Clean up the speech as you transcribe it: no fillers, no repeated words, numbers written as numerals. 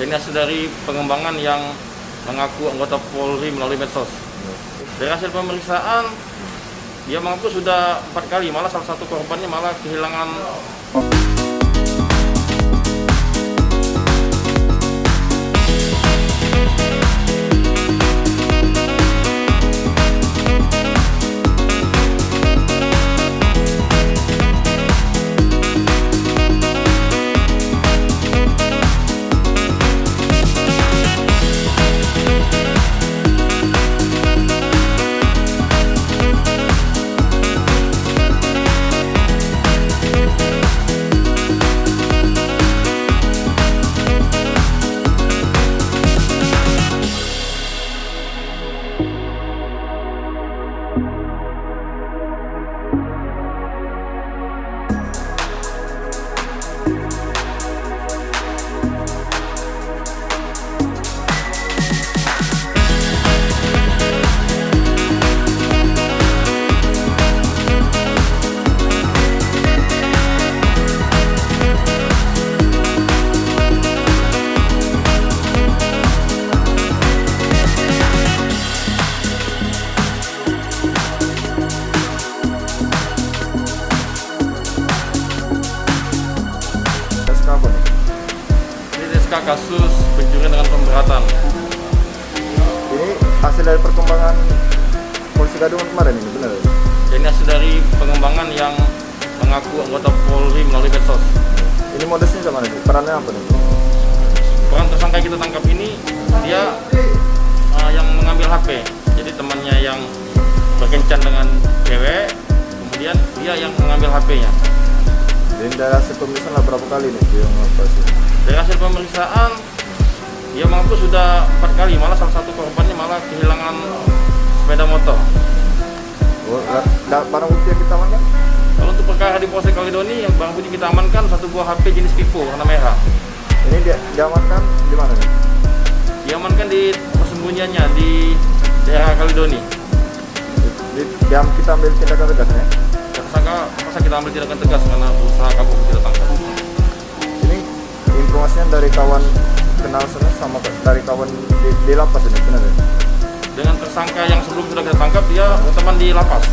Ini hasil dari pengembangan yang mengaku anggota Polri melalui medsos. Dari hasil pemeriksaan, dia mengaku sudah 4 kali, malah salah satu korbannya malah kehilangan. Kasus pencurian dengan pemberatan. Ini hasil dari perkembangan Polisi Gadungan kemarin ini, benar? Ini hasil dari pengembangan yang mengaku anggota Polri melalui medsos. Ini modusnya sama nih? Perannya apa nih? Peran tersangka yang kita tangkap ini, dia yang mengambil HP. Jadi temannya yang berkencan dengan cewek, kemudian dia yang mengambil HP-nya. Jadi dari hasil pemeriksaan lah berapa kali nih dia mengoperasi? Dari hasil pemeriksaan, dia mengaku sudah 4 kali, malah salah satu korbannya malah kehilangan sepeda motor. Barang bukti yang kita amankan? Kalau untuk perkara di Polsek Kaledoni, yang barang bukti kita amankan satu buah HP jenis Vivo warna merah. Ini diamankan di mana nih? Diamankan di persembunyiannya di daerah Kaledoni. Kita ambil tindakan tegas ya? Tersangka masa kita ambil tindakan tegas karena berusaha kabur kita tangkap. Ini informasinya dari kawan kenal sana sama dari kawan di lapas ini, benar ya? Dengan tersangka yang sebelum sudah kita tangkap, dia berteman di lapas.